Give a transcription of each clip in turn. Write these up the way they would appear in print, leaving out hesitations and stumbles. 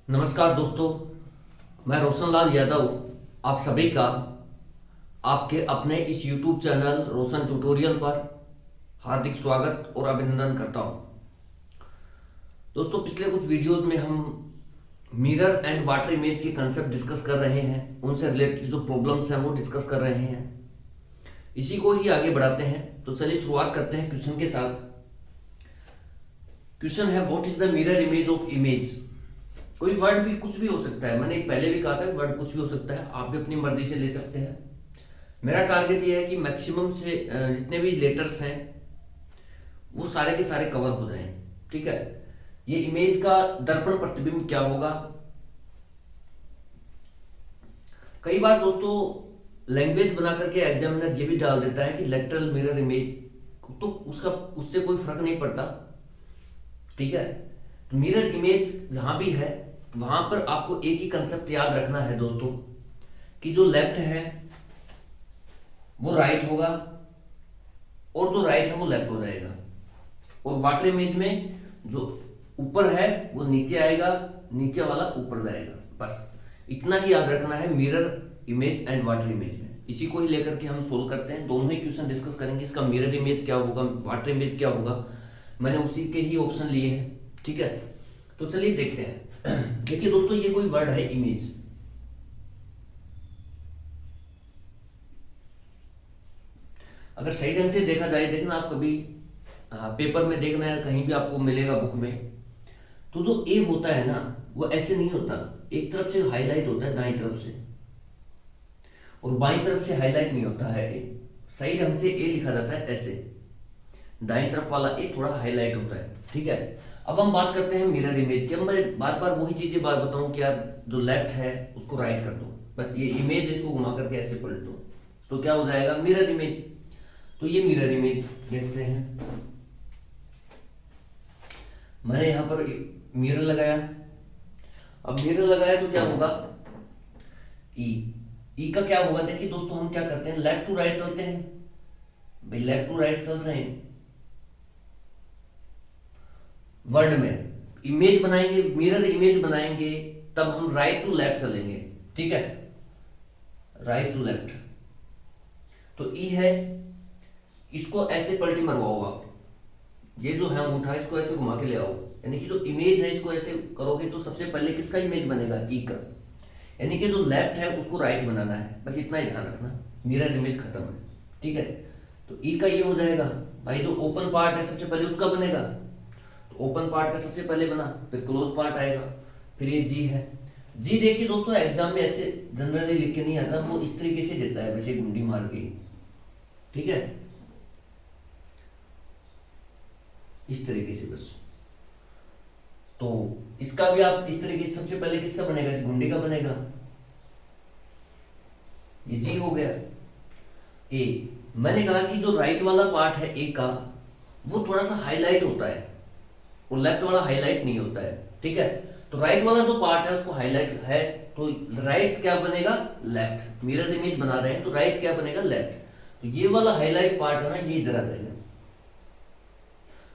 नमस्कार दोस्तों, मैं रोशन लाल यादव आप सभी का आपके अपने इस YouTube चैनल रोशन ट्यूटोरियल पर हार्दिक स्वागत और अभिनंदन करता हूं। दोस्तों, पिछले कुछ वीडियोस में हम मिरर एंड वाटर इमेज के कंसेप्ट डिस्कस कर रहे हैं, उनसे रिलेटेड जो प्रॉब्लम्स हैं वो डिस्कस कर रहे हैं। इसी को ही आगे बढ़ाते हैं। तो चलिए शुरुआत करते हैं क्वेश्चन के साथ। क्वेश्चन है, what is the mirror image of image. कोई वर्ड भी कुछ भी हो सकता है, मैंने पहले भी कहा था वर्ड कुछ भी हो सकता है, आप भी अपनी मर्जी से ले सकते हैं। मेरा टारगेट ये है कि मैक्सिमम से जितने भी लेटर्स हैं वो सारे के सारे कवर हो जाएं। ठीक है। ये इमेज का दर्पण प्रतिबिंब क्या होगा। कई बार दोस्तों लैंग्वेज बना करके एग्जामिनर ये भी डाल देता है कि लेटरल मिरर इमेज, तो उससे कोई फर्क नहीं पड़ता। ठीक है। तो मिरर इमेज जहां भी है वहां पर आपको एक ही कंसेप्ट याद रखना है दोस्तों, कि जो लेफ्ट है वो राइट होगा और जो राइट है वो लेफ्ट हो जाएगा, और वाटर इमेज में जो ऊपर है वो नीचे आएगा, नीचे वाला ऊपर जाएगा। बस इतना ही याद रखना है mirror image and water image में। इसी को ही लेकर के हम सोल्व करते हैं, दोनों ही क्वेश्चन डिस्कस करेंगे। इसका मिरर इमेज क्या होगा, वाटर इमेज क्या होगा, मैंने उसी के ही ऑप्शन लिए हैं। ठीक है। तो चलिए देखते हैं। देखिए दोस्तों, ये कोई वर्ड है इमेज। अगर सही ढंग से देखा जाए, देखना आप कभी पेपर में देखना है, कहीं भी आपको मिलेगा बुक में, तो जो ए होता है ना वो ऐसे नहीं होता, एक तरफ से हाईलाइट होता है दाईं तरफ से, और बाईं तरफ से हाईलाइट नहीं होता है ए। सही ढंग से ए लिखा जाता है ऐसे, दाईं तरफ वाला ए थोड़ा हाईलाइट होता है। ठीक है। अब हम बात करते हैं मिरर इमेज की। अब मैं बार बार वही चीजें बात बताऊं कि यार जो लेफ्ट है उसको राइट कर दो, बस ये इमेज इसको घुमा करके ऐसे पलट दो, तो क्या हो जाएगा मिरर इमेज। तो ये मिरर इमेज देखते हैं। मैंने यहां पर मिरर लगाया। अब मिरर लगाया तो क्या होगा, ई का क्या होगा। देखिए दोस्तों, हम क्या करते हैं, लेफ्ट टू राइट चलते हैं। भाई लेफ्ट टू राइट चल रहे हैं, वर्ड में इमेज बनाएंगे, मिरर इमेज बनाएंगे, तब हम राइट टू लेफ्ट चलेंगे। ठीक है, राइट टू लेफ्ट। तो ई है, इसको ऐसे पलटी मरवाओ आप, ये जो है अंगूठा इसको ऐसे घुमा के ले आओ, यानी कि जो इमेज है इसको ऐसे करोगे तो सबसे पहले किसका इमेज बनेगा, ई का। यानी कि जो लेफ्ट है उसको राइट बनाना है, बस इतना ही ध्यान रखना, मिरर इमेज खत्म है। ठीक है। तो ई का ये हो जाएगा। भाई जो ओपन पार्ट है सबसे पहले उसका बनेगा, ओपन पार्ट का सबसे पहले बना, फिर क्लोज पार्ट आएगा, फिर ये जी है। जी देखिए दोस्तों, एग्जाम में ऐसे जनरली लिख के नहीं आता, वो इस तरीके से देता है, वैसे गुंडी मार के। ठीक है, इस तरीके से बस। तो इसका भी आप इस तरीके से, सबसे पहले किसका बनेगा, इस गुंडी का बनेगा, ये जी हो गया। ए, मैंने कहा कि जो राइट वाला पार्ट है ए का वो थोड़ा सा हाईलाइट होता है, वो लेफ्ट वाला हाईलाइट नहीं होता है। ठीक है। तो राइट वाला जो पार्ट है उसको हाईलाइट है, तो राइट क्या बनेगा, लेफ्ट। मिरर इमेज बना रहे हैं तो राइट क्या बनेगा, लेफ्ट। तो ये वाला हाईलाइट पार्ट है ना, ये इधर आ जाएगा।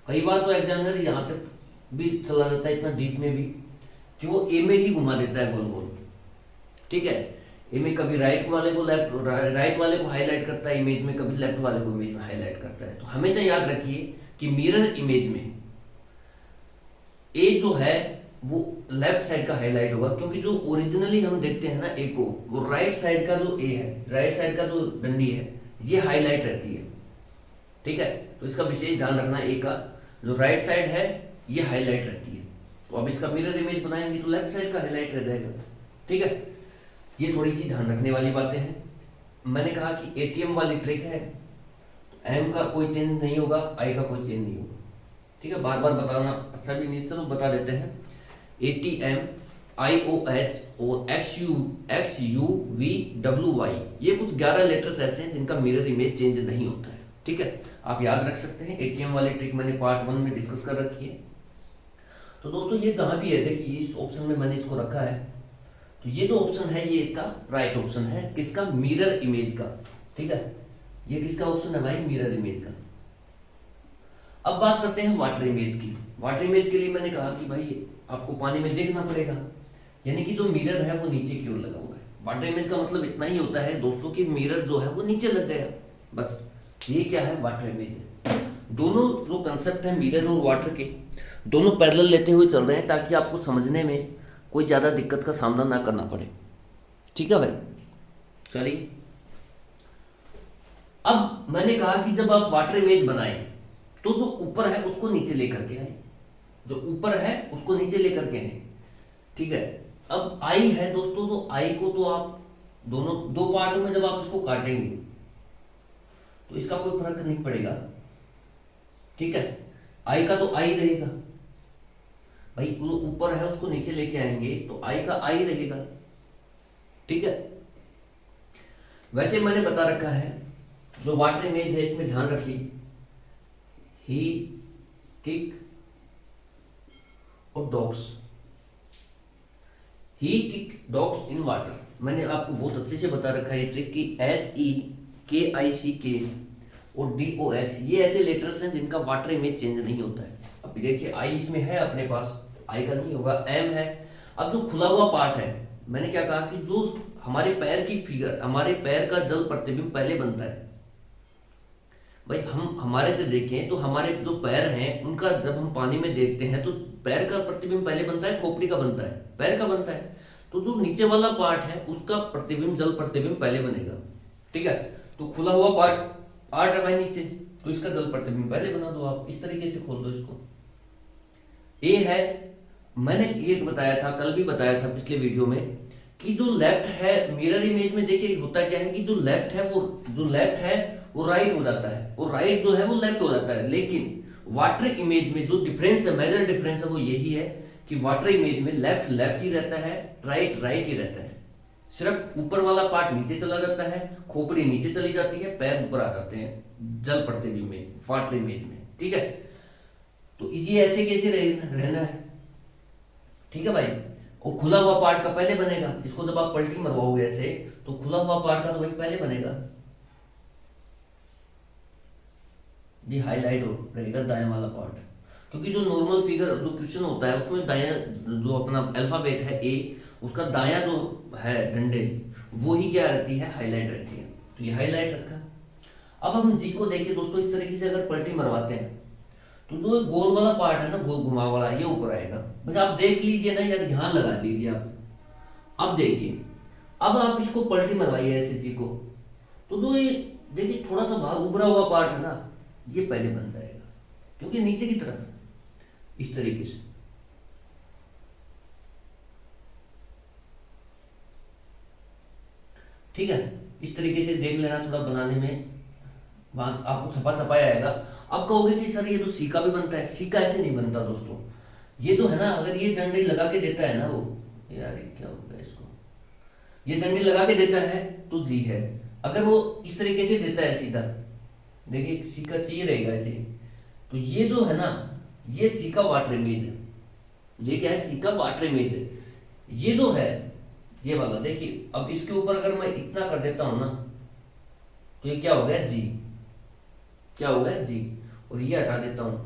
कई बार तो एग्जामिनर यहां तक भी चला जाता है, इतना डीप में भी, कि वो ए में ही घुमा देता है गोल गोल। ठीक है। ए में कभी राइट वाले को लेफ्ट, राइट वाले को हाईलाइट करता है इमेज में, कभी लेफ्ट वाले को इमेज में हाईलाइट करता है। तो हमेशा याद रखिए कि मिरर इमेज में ए जो है वो लेफ्ट साइड का हाईलाइट होगा, क्योंकि जो ओरिजिनली हम देखते हैं ना ए को, वो राइट साइड का जो ए है, राइट साइड का जो डंडी है, ये हाईलाइट रहती है। ठीक है। तो इसका विशेष ध्यान रखना, ए का जो राइट साइड है ये हाईलाइट रहती है। तो अब इसका मिरर इमेज बनाएंगे तो लेफ्ट साइड का हाईलाइट रह जाएगा। ठीक है। ये थोड़ी सी ध्यान रखने वाली बातें हैं। मैंने कहा कि एटीएम वाली ट्रिक है, एम का कोई चेंज नहीं होगा, आई का कोई चेंज नहीं होगा। ठीक है, बार बार बताना अच्छा भी नहीं, चलो बता देते हैं। ATM, IOH और XUVWY, ये कुछ 11 लेटर्स ऐसे हैं जिनका मिरर इमेज चेंज नहीं होता है। ठीक है, आप याद रख सकते हैं। एटीएम वाली ट्रिक मैंने पार्ट 1 में डिस्कस कर रखी है। तो दोस्तों ये जहां भी है, देखिए इस ऑप्शन में मैंने इसको रखा है, तो ये जो ऑप्शन है ये इसका राइट ऑप्शन है, किसका, मिरर इमेज का। ठीक है, ये किसका ऑप्शन है भाई, मिरर इमेज का। अब बात करते हैं वाटर इमेज की। वाटर इमेज के लिए मैंने कहा कि भाई आपको पानी में देखना पड़ेगा, यानी कि जो मिरर है वो नीचे की ओर लगा हुआ है। वाटर इमेज का मतलब इतना ही होता है दोस्तों कि मिरर जो है वो नीचे लग गया, बस ये क्या है, वाटर इमेज है। दोनों जो कंसेप्ट है मिरर और वाटर के, दोनों पैरेलल लेते हुए चल रहे हैं ताकि आपको समझने में कोई ज़्यादा दिक्कत का सामना ना करना पड़े। ठीक है भाई, चलिए। अब मैंने कहा कि जब आप वाटर इमेज बनाए तो जो ऊपर है उसको नीचे लेकर के आए, जो ऊपर है उसको नीचे लेकर के आए। ठीक है, अब आई है दोस्तों, तो आई को तो आप दोनों दो पार्टों में जब आप इसको काटेंगे तो इसका कोई फर्क नहीं पड़ेगा। ठीक है, आई का तो आई रहेगा भाई, जो ऊपर है उसको नीचे लेके आएंगे तो आई का आई रहेगा। ठीक है, वैसे मैंने बता रखा है जो वाटर इमेज है इसमें ध्यान रखिए, ही किक और dogs, he kick dogs in water. मैंने आपको बहुत अच्छे से बता रखा है ये ट्रिक की HEKICK और DOX ये ऐसे लेटर्स हैं जिनका वाटर इमेज चेंज नहीं होता है। अब देखिए आई इसमें है अपने पास, आई का नहीं होगा, M है। अब जो खुला हुआ पार्ट है, मैंने क्या कहा कि जो हमारे पैर की फिगर, हमारे पैर का जल प्रतिबिंब पहले बनता है भाई। हम हमारे से देखें तो हमारे जो पैर हैं उनका जब हम पानी में देखते हैं तो पैर का प्रतिबिंब पहले बनता है, खोपड़ी का बनता है, पैर का बनता है। तो जो नीचे वाला पार्ट है उसका प्रतिबिंब, जल प्रतिबिंब पहले बनेगा। ठीक है, तो खुला हुआ पार्ट आर्ट है भाई नीचे, तो इसका जल प्रतिबिंब पहले बना दो आप, इस तरीके से खोल दो इसको। ए है, मैंने ये बताया था, कल भी बताया था पिछले वीडियो में कि जो लेफ्ट है मिरर इमेज में, देखिए होता क्या है कि जो लेफ्ट है वो राइट हो जाता है और राइट जो है वो लेफ्ट हो जाता है। लेकिन वाटर इमेज में जो डिफरेंस है, मेजर डिफरेंस है वो यही है कि वाटर इमेज में लेफ्ट लेफ्ट ही रहता है, राइट राइट ही रहता है। सिर्फ ऊपर वाला पार्ट नीचे चला जाता है, खोपड़ी नीचे चली जाती है, पैर ऊपर आ जाते हैं जल प्रतिबिंब में, वाटर इमेज में। ठीक है, तो ये ऐसे कैसे रहना है। ठीक है भाई, और खुला हुआ पार्ट का पहले बनेगा, इसको जब आप पलटी मरवाओगे ऐसे तो खुला हुआ पार्ट का तो वही पहले बनेगा, ये हाईलाइट हो रहेगा दाएं वाला पार्ट। क्योंकि जो नॉर्मल फिगर जो क्वेश्चन होता है उसमें दायां जो अपना अल्फाबेट है ए, उसका दायां जो है डंडे वो ही क्या रहती है, हाईलाइट रहती है, तो ये हाईलाइट रखा। अब हम जी को देखिए दोस्तों, इस तरीके से अगर पलटी मरवाते हैं तो जो गोल वाला पार्ट है ना, गोल घुमा वाला, ये ऊपर आएगा। बस आप देख लीजिए ना यार, ध्यान लगा लीजिए आप। अब देखिए, अब आप इसको पलटी मरवाइए ऐसे जी को, तो जो ये देखिए थोड़ा सा भाग उभरा हुआ पार्ट है ना, ये पहले बन जाएगा क्योंकि नीचे की तरफ इस तरीके से। ठीक है, इस तरीके से देख लेना, थोड़ा बनाने में वहां आपको छपा छपाया आएगा। अब कहोगे कि सर ये तो सीका भी बनता है, सीका ऐसे नहीं बनता दोस्तों। ये जो है ना, अगर ये डंडी लगा के देता है ना वो, यार ये क्या होगा इसको, ये डंडी लगा के देता है तो जी है। अगर वो इस तरीके से देता है सीधा, देखिए सीका सी रहेगा ऐसे, तो ये जो है ना, ये सीका वाटर इमेज है। ये क्या है, सीका वाटर इमेज है। ये जो है ये वाला देखिए, अब इसके ऊपर अगर मैं इतना कर देता हूं ना तो ये क्या हो गया, जी, क्या हो गया जी, और ये हटा देता हूं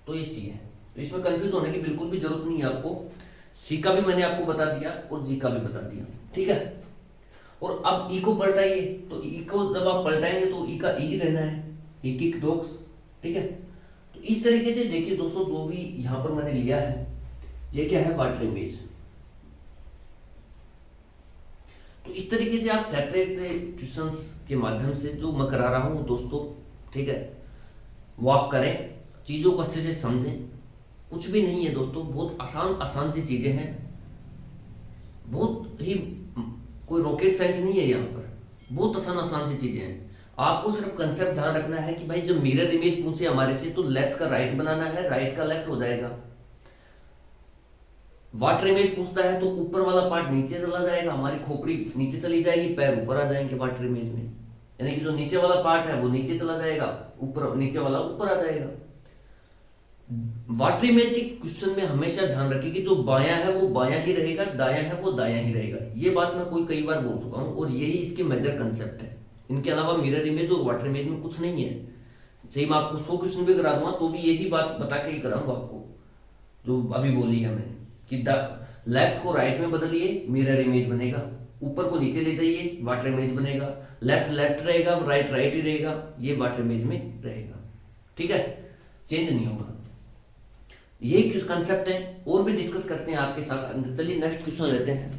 तो ये सी है। तो इसमें कंफ्यूज होने की बिल्कुल भी जरूरत नहीं है आपको, सी का भी मैंने आपको बता दिया और जी का भी बता दिया। ठीक है, और अब ई को पलटाइए, तो ई को जब आप पलटाएंगे तो ई का ई रहना है, ई किक डॉग्स। ठीक है, तो इस तरीके से देखिए दोस्तों, जो भी यहां पर मैंने लिया है ये क्या है, वाटर इमेज। तो इस तरीके से आप सेपरेट क्वेश्चंस के माध्यम से जो मैं करा रहा हूं दोस्तों, ठीक है, वो आप करें, चीज़ों को अच्छे से समझें। कुछ भी नहीं है दोस्तों, बहुत आसान आसान सी चीज़ें हैं, बहुत ही कोई रॉकेट साइंस नहीं है यहाँ पर, बहुत आसान आसान सी चीज़ें हैं। आपको सिर्फ कंसेप्ट ध्यान रखना है कि भाई जब मिरर इमेज पूछे हमारे से तो लेफ्ट का राइट बनाना है, राइट का लेफ्ट हो जाएगा। वाटर इमेज पूछता है तो ऊपर वाला पार्ट नीचे चला जाएगा, हमारी खोपड़ी नीचे चली जाएगी, पैर ऊपर आ जाएंगे वाटर इमेज में, यानी कि जो नीचे वाला पार्ट है वो नीचे चला जाएगा, ऊपर नीचे वाला ऊपर आ जाएगा। वाटर इमेज के क्वेश्चन में हमेशा ध्यान रखिए कि जो बायां है वो बायां ही रहेगा, दायां है वो दायां ही रहेगा। ये बात मैं कई बार बोल चुका हूं और यही इसके मेजर कंसेप्ट है। इनके अलावा मिरर इमेज और वाटर इमेज में कुछ नहीं है। सही, मैं आपको 100 क्वेश्चन भी करा दूंगा तो भी यही बात बता के ही कराऊंगा आपको, जो अभी बोली है मैंने कि लेफ्ट को राइट में बदलिए, मिरर इमेज बनेगा। ऊपर को नीचे ले जाइए, वाटर इमेज बनेगा। लेफ्ट लेफ्ट रहेगा, राइट राइट ही रहेगा, ये वाटर इमेज में रहेगा। ठीक है, चेंज नहीं होगा। ये कुछ कंसेप्ट है, और भी डिस्कस करते हैं आपके साथ। चलिए नेक्स्ट क्वेश्चन लेते हैं।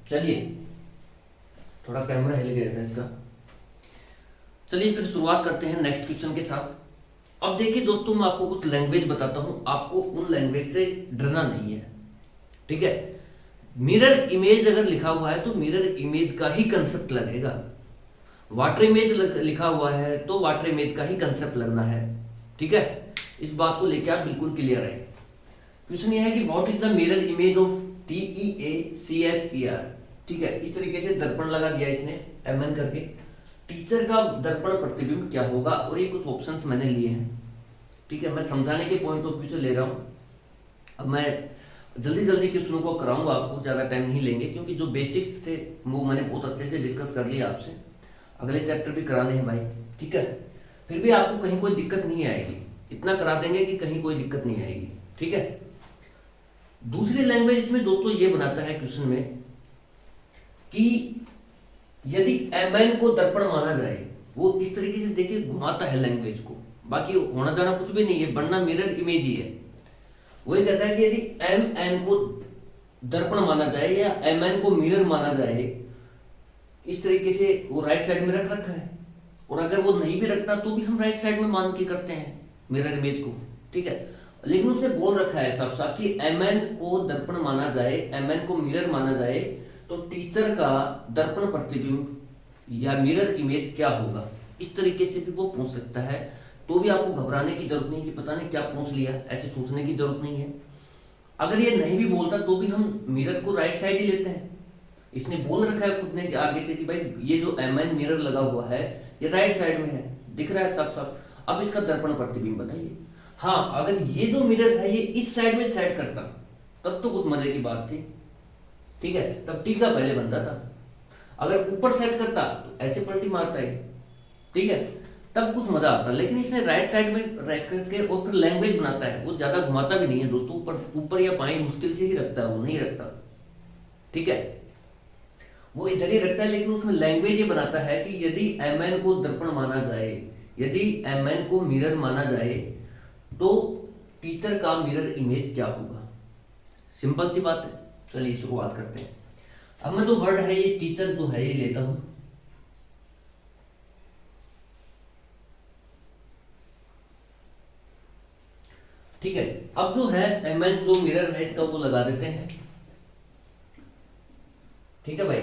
चलिए, थोड़ा कैमरा हिल गया था इसका। चलिए फिर शुरुआत करते हैं नेक्स्ट क्वेश्चन के साथ। अब देखिए दोस्तों, मैं आपको कुछ लैंग्वेज बताता हूं, आपको उन लैंग्वेज से डरना नहीं है। ठीक है, मिरर इमेज अगर लिखा हुआ है तो मिरर इमेज का ही कंसेप्ट लगेगा। वाटर इमेज लिखा हुआ है तो वाटर इमेज का ही कंसेप्ट लगना है। ठीक है, इस बात को लेकर आप बिल्कुल क्लियर है। क्वेश्चन ये है कि what is the mirror image of TEACHER। ठीक है, इस तरीके से दर्पण लगा दिया इसने MN करके। टीचर का दर्पण प्रतिबिंब क्या होगा, और ये कुछ ऑप्शंस मैंने लिए हैं। ठीक है, मैं समझाने के पॉइंट ऑफ व्यू से ले रहा हूं। अब मैं जल्दी जल्दी क्वेश्चनों को कराऊंगा, आपको ज्यादा टाइम नहीं लेंगे, क्योंकि जो बेसिक्स थे वो मैंने बहुत अच्छे से डिस्कस कर लिया आपसे। अगले चैप्टर भी कराने हैं भाई। ठीक है, फिर भी आपको कहीं कोई दिक्कत नहीं आएगी, इतना करा देंगे कि कहीं कोई दिक्कत नहीं आएगी। ठीक है, दूसरी लैंग्वेज इसमें दोस्तों ये बनाता है क्वेश्चन में कि यदि MN को दर्पण माना जाए, वो इस तरीके से देखिए घुमाता है लैंग्वेज को, बाकी होना जाना कुछ भी नहीं है, बनना मिरर इमेज ही है। वो ये कहता है कि यदि MN को दर्पण माना जाए या MN को मिरर माना जाए, इस तरीके से वो राइट साइड में रख रखा है, और अगर वो नहीं भी रखता तो भी हम राइट साइड में मान के करते हैं मिरर इमेज को। ठीक है, लेकिन उसने बोल रखा है साफ साफ कि MN को दर्पण माना जाए, MN को मिरर माना जाए, तो टीचर का दर्पण प्रतिबिंब या मिरर इमेज क्या होगा। इस तरीके से भी वो पूछ सकता है, तो भी आपको घबराने की जरूरत नहीं कि पता नहीं क्या पूछ लिया, ऐसे सोचने की जरूरत नहीं है। अगर ये नहीं भी बोलता तो भी हम मिरर को राइट साइड ही लेते हैं। इसने बोल रखा है खुद ने आगे से कि भाई ये जो MN मिरर लगा हुआ है ये राइट साइड में है, दिख रहा है साफ साफ। अब इसका दर्पण प्रतिबिंब बताइए। हाँ, अगर ये जो मिरर है ये इस साइड में सेट करता तब तो कुछ मजे की बात थी। ठीक है, तब टीका पहले बनता था। अगर ऊपर सेट करता तो ऐसे पलटी मारता है। ठीक है, तब कुछ मजा आता। लेकिन इसने राइट साइड में रख करके और फिर लैंग्वेज बनाता है, वो ज्यादा घुमाता भी नहीं है दोस्तों, ऊपर ऊपर या पाई मुश्किल से ही रखता है, वो नहीं रखता। ठीक है, वो इधर ही रखता है, लेकिन उसमें लैंग्वेज ये बनाता है कि यदि MN को दर्पण माना जाए, यदि MN को मिरर माना जाए, तो टीचर का मिरर इमेज क्या होगा। सिंपल सी बात है। चलिए शुरुआत करते हैं। अब मैं जो वर्ड है ये टीचर जो है ये लेता हूं। ठीक है, अब जो है MN जो मिरर है इसका वो लगा देते हैं। ठीक है भाई,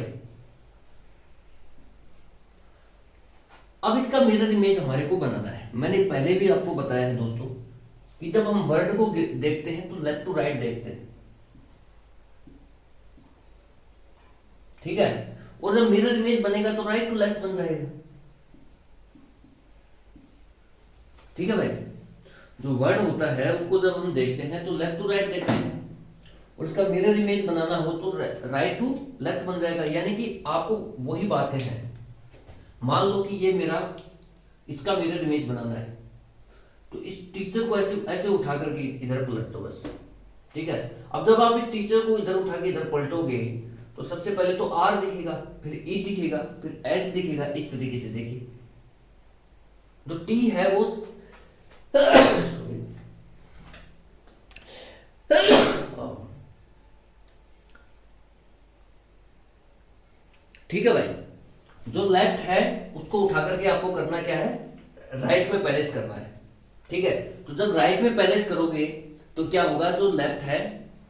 अब इसका मिरर इमेज हमारे को बनाना है। मैंने पहले भी आपको बताया है दोस्तों कि जब हम वर्ड को देखते हैं तो लेफ्ट टू राइट देखते हैं। ठीक है, और जब मिरर इमेज बनेगा तो राइट टू लेफ्ट बन जाएगा। ठीक है भाई, जो वर्ड होता है उसको जब हम देखते हैं तो लेफ्ट टू राइट देखते हैं, और इसका मिरर इमेज बनाना हो तो राइट टू लेफ्ट बन जाएगा। यानी कि आपको वही बातें हैं। मान लो कि ये मेरा इसका मिरर इमेज बनाना है, तो इस टीचर को ऐसे ऐसे उठा करके इधर पलट दो बस। ठीक है। अब जब आप इस टीचर को इधर उठा के इधर पलटोगे तो सबसे पहले तो आर दिखेगा, फिर ई दिखेगा, फिर एस दिखेगा, इस तरीके से देखिए। जो टी है वो ठीक है भाई, जो लेफ्ट है उसको उठा करके आपको करना क्या है, राइट में पैलेस करना है। ठीक है, तो जब राइट में पैलेस करोगे तो क्या होगा, जो लेफ्ट है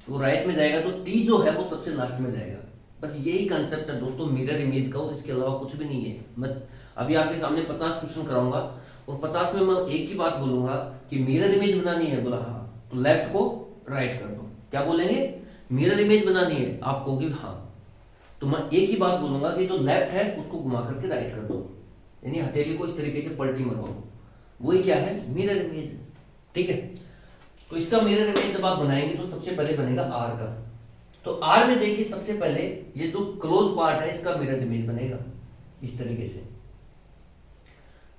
वो राइट में जाएगा, तो टी जो है वो सबसे लास्ट में जाएगा। बस यही कंसेप्ट है दोस्तों मिरर इमेज का, और इसके अलावा कुछ भी नहीं है। मैं अभी आपके सामने 50 क्वेश्चन कराऊंगा और 50 में मैं एक ही बात बोलूंगा कि मिरर इमेज बनानी है, बोला हाँ, तो लेफ्ट को राइट कर दो। क्या बोलेंगे, मिरर इमेज बनानी है, आप कहोगे हाँ, तो मैं एक ही बात बोलूंगा कि जो लेफ्ट है उसको घुमा करके राइट कर दो, यानी हथेली को इस तरीके से पलटी मरवाओ, वही क्या है, मिरर इमेज। ठीक है, तो इसका मिरर इमेज जब आप बनाएंगे तो सबसे पहले बनेगा आर का। तो आर में देखिए सबसे पहले ये जो क्लोज पार्ट है इसका मिरर इमेज बनेगा इस तरीके से।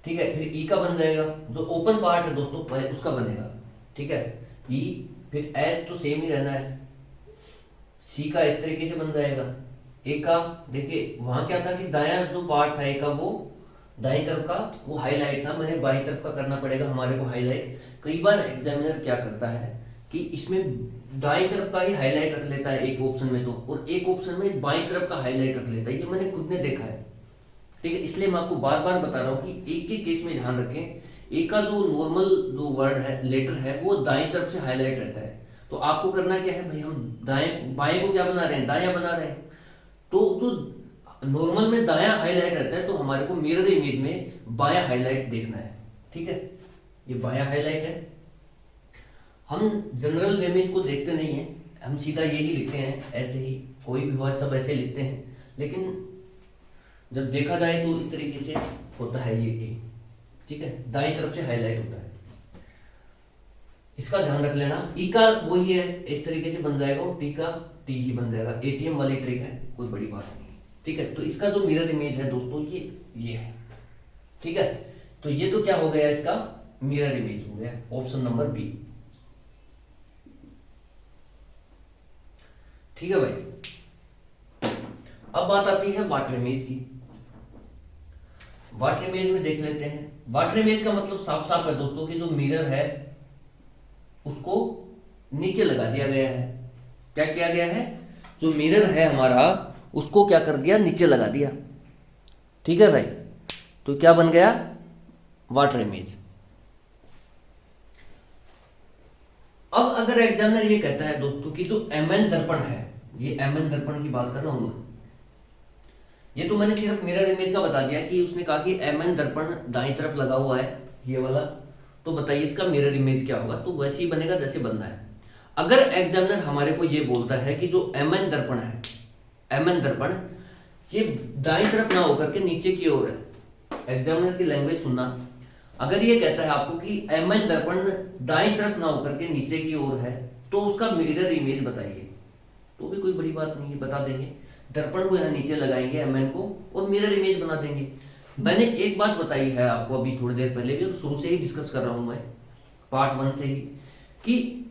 ठीक है, फिर ई का बन जाएगा, जो ओपन पार्ट है दोस्तों उसका बनेगा। ठीक है, ई, फिर एस तो सेम ही रहना है, सी का इस तरीके से बन जाएगा। ए का देखिए वहां क्या था कि दाया जो पार्ट था ए का वो दाई तरफ का वो हाईलाइट था, मैंने बाई तरफ का करना पड़ेगा हमारे को हाईलाइट। कई बार एग्जामिनर क्या करता है कि इसमें दाई तरफ का ही हाईलाइट रख लेता है एक ऑप्शन में, तो और एक ऑप्शन में बाई तरफ का हाईलाइट रख लेता है, ये मैंने खुद ने देखा है। ठीक है, इसलिए मैं आपको बार बार बता रहा हूँ कि एक ही केस में ध्यान रखें, ए का जो नॉर्मल जो वर्ड है लेटर है वो दाएं तरफ से हाईलाइट रहता है, तो आपको करना क्या है भाई, हम दाएं बाएं को क्या बना रहे हैं, दायां बना रहे हैं। तो जो नॉर्मल में दायां हाईलाइट रहता है तो हमारे को मिरर इमेज में बायां हाईलाइट देखना है। ठीक है, ये बायां हाईलाइट है। हम जनरल वे में इसको देखते नहीं है, हम सीधा यही लिखते हैं, ऐसे ही कोई भी हुआ सब ऐसे लिखते हैं, लेकिन जब देखा जाए तो इस तरीके से होता है ये ए। ठीक है, दाईं तरफ से हाईलाइट होता है, इसका ध्यान रख लेना। ई का वही है, इस तरीके से बन जाएगा, और टी का टी ही बन जाएगा। एटीएम वाली ट्रिक है, कोई बड़ी बात नहीं। ठीक है, तो इसका जो मिरर इमेज है दोस्तों ये है। ठीक है, तो ये तो क्या हो गया, इसका मिरर इमेज हो गया, ऑप्शन नंबर बी। ठीक है भाई, अब बात आती है वाटर इमेज की। वाटर इमेज में देख लेते हैं। वाटर इमेज का मतलब साफ साफ है दोस्तों कि जो मिरर है उसको नीचे लगा दिया गया है। क्या किया गया है, जो मिरर है हमारा उसको क्या कर दिया, नीचे लगा दिया। ठीक है भाई, तो क्या बन गया, वाटर इमेज। अब अगर एग्जामिनर ये कहता है दोस्तों कि जो एमएन दर्पण है, ये एमएन दर्पण की बात कर रहा हूं मैं, ये तो मैंने सिर्फ मिरर इमेज का बता दिया कि उसने कहा कि एमएन दर्पण दाईं तरफ लगा हुआ है ये वाला, तो बताइए इसका मिरर इमेज क्या होगा। तो वैसे ही बनेगा जैसे बनना है। अगर एग्जामिनर हमारे को ये बोलता है कि जो एमएन दर्पण है, एमएन दर्पण ये दाईं तरफ ना होकर के नीचे की ओर है, एग्जामिनर की लैंग्वेज सुनना। अगर ये कहता है आपको कि एमएन दर्पण दाईं तरफ ना होकर के नीचे की ओर है तो उसका मिरर इमेज बताइए, तो भी कोई बड़ी बात नहीं है, बता देंगे। दर्पण को यहाँ नीचे लगाएंगे एमएन को और मिरर इमेज बना देंगे। मैंने एक बात बताई है आपको अभी थोड़ी देर पहले भी, शुरू से ही डिस्कस कर रहा हूं मैं, पार्ट 1 से ही, कि